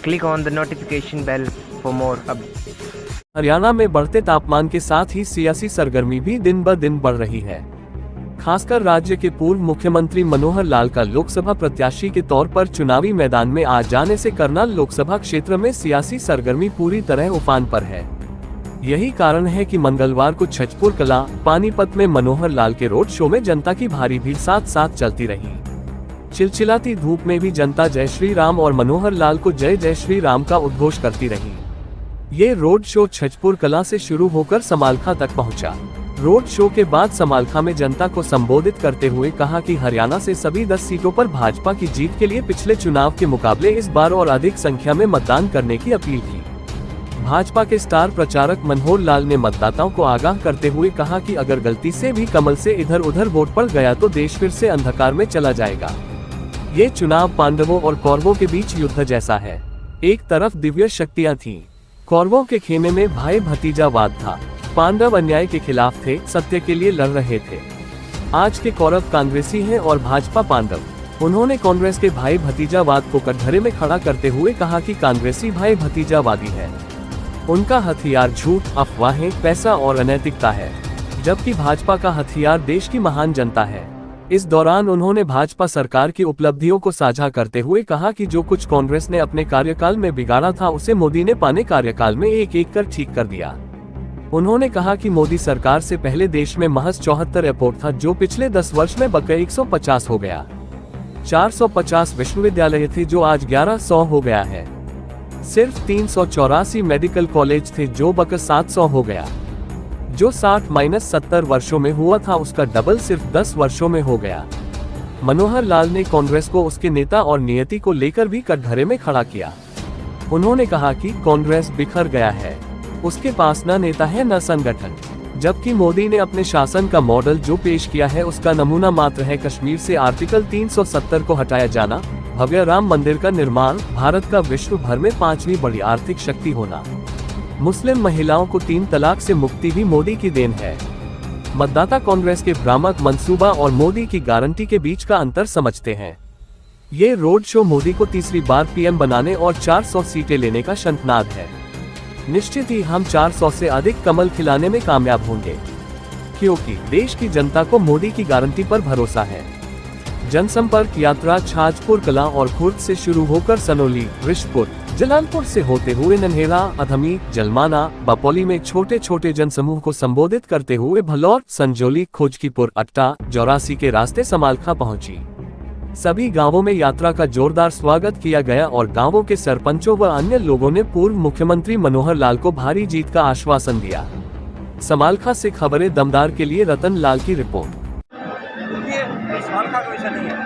Click on the notification bell for more updates. Haryana में बढ़ते तापमान के साथ ही सियासी सरगर्मी भी दिन ब दिन बढ़ रही है। खासकर राज्य के पूर्व मुख्यमंत्री मनोहर लाल का लोकसभा प्रत्याशी के तौर पर चुनावी मैदान में आ जाने से करनाल लोकसभा क्षेत्र में सियासी सरगर्मी पूरी तरह उफान पर है। यही कारण है कि मंगलवार को छजपुर कला, पानीपत में मनोहर लाल के रोड शो में जनता की भारी भीड़ साथ साथ चलती रही। चिलचिलाती धूप में भी जनता जय श्री राम और मनोहर लाल को जय जय श्री राम का उद्घोष करती रही। ये रोड शो छजपुर कला से शुरू होकर समालखा तक पहुंचा। रोड शो के बाद समालखा में जनता को संबोधित करते हुए कहा कि हरियाणा से सभी 10 सीटों पर भाजपा की जीत के लिए पिछले चुनाव के मुकाबले इस बार और अधिक संख्या में मतदान करने की अपील की। भाजपा के स्टार प्रचारक मनोहर लाल ने मतदाताओं को आगाह करते हुए कहा कि अगर गलती से भी कमल से इधर उधर वोट पड़ गया तो देश फिर से अंधकार में चला जाएगा। ये चुनाव पांडवों और कौरवों के बीच युद्ध जैसा है। एक तरफ दिव्य शक्तियां थीं, कौरवों के खेमे में भाई भतीजावाद था। पांडव अन्याय के खिलाफ थे, सत्य के लिए लड़ रहे थे। आज के कौरव कांग्रेसी हैं और भाजपा पांडव। उन्होंने कांग्रेस के भाई भतीजावाद को कटघरे में खड़ा करते हुए कहा कि कांग्रेसी भाई भतीजावादी है। उनका हथियार झूठ, अफवाहें, पैसा और अनैतिकता है, जबकि भाजपा का हथियार देश की महान जनता है। इस दौरान उन्होंने भाजपा सरकार की उपलब्धियों को साझा करते हुए कहा कि जो कुछ कांग्रेस ने अपने कार्यकाल में बिगाड़ा था उसे मोदी ने पाने कार्यकाल में एक एक कर ठीक कर दिया। उन्होंने कहा कि मोदी सरकार से पहले देश में महज 74 एयरपोर्ट था, जो पिछले 10 वर्ष में बढ़कर 150 हो गया। 450 विश्वविद्यालय थे, जो आज 1100 हो गया है। सिर्फ 384 मेडिकल कॉलेज थे, जो बढ़कर 700 हो गया। जो 60-70 वर्षों में हुआ था उसका डबल सिर्फ 10 वर्षों में हो गया। मनोहर लाल ने कांग्रेस को उसके नेता और नियति को लेकर भी कटघरे में खड़ा किया। उन्होंने कहा कि कांग्रेस बिखर गया है, उसके पास न नेता है न संगठन, जबकि मोदी ने अपने शासन का मॉडल जो पेश किया है उसका नमूना मात्र है कश्मीर से आर्टिकल 370 को हटाया जाना, भव्य राम मंदिर का निर्माण, भारत का विश्व भर में 5वीं बड़ी आर्थिक शक्ति होना, मुस्लिम महिलाओं को 3 तलाक से मुक्ति भी मोदी की देन है। मतदाता कांग्रेस के भ्रामक मंसूबा और मोदी की गारंटी के बीच का अंतर समझते हैं। ये रोड शो मोदी को तीसरी बार पीएम बनाने और 400 सीटें लेने का शंखनाद है। निश्चित ही हम 400 से अधिक कमल खिलाने में कामयाब होंगे, क्योंकि देश की जनता को मोदी की गारंटी पर भरोसा है। जनसंपर्क यात्रा छाजपुर कला और खुर्द से शुरू होकर सनोली, रिश्तपुर, जलालपुर से होते हुए नन्हेरा, अधमी, जलमाना, बपौली में छोटे छोटे जनसमूह को संबोधित करते हुए भलौर, संजोली, खोजकीपुर, अट्टा, जौरासी के रास्ते समालखा पहुंची। सभी गांवों में यात्रा का जोरदार स्वागत किया गया और गांवों के सरपंचों व अन्य लोगों ने पूर्व मुख्यमंत्री मनोहर लाल को भारी जीत का आश्वासन दिया। समालखा से खबरें दमदार के लिए रतन लाल की रिपोर्ट। समालखा का विषय नहीं है,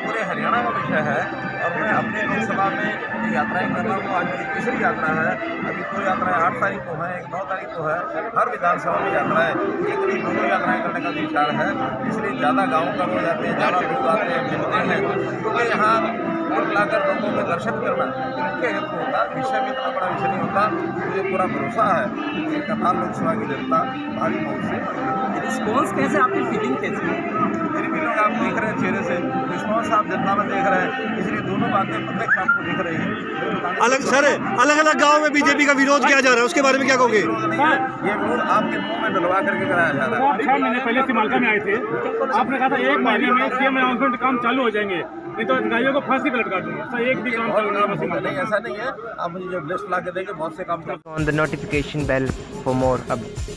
पूरे हरियाणा का विषय है। और मैं अपने लोकसभा में यात्राएं कर रहा हूँ। आज मेरी तीसरी यात्रा है। अभी 2 यात्राएं 8 तारीख को है, एक 9 तारीख को है। हर विधानसभा में यात्राएं, एक नहीं 2 यात्राएं करने का विचार है। इसलिए ज़्यादा गाँव का लोग जाते हैं, ज़्यादा लोग आते हैं, मिलते हैं, क्योंकि यहाँ कुल मिलाकर लोगों को दर्शन करना इनके हित में होता। विषय में इतना बड़ा विषय नहीं होता। मुझे पूरा भरोसा है कि करनाल लोकसभा की जनता भारी मत से। रिस्पॉन्स कैसे, आपकी फीलिंग कैसी है? मेरी फीलिंग आप देख रहे हैं चेहरे से, रिस्पॉन्स आप जनता में देख रहे हैं, इसलिए दोनों बातें प्रत्यक्ष आपको दिख रही है। अलग अलग गांव में बीजेपी का विरोध किया जा रहा है, उसके बारे में क्या कहोगे? ये विरोध आपके मुंह में डलवा करके कराया जा रहा है। 6 महीने पहले समालखा में आए थे, आपने कहा था 1 महीने में सीएम अनाउंसमेंट काम चालू हो जाएंगे, नहीं तो अधिकारियों को फांसी पे लटका दूंगा। सर, एक भी काम चालू नहीं, ऐसा नहीं है। आप मुझे जो लिस्ट ला के देंगे बहुत से काम। Click on the notification bell for more updates.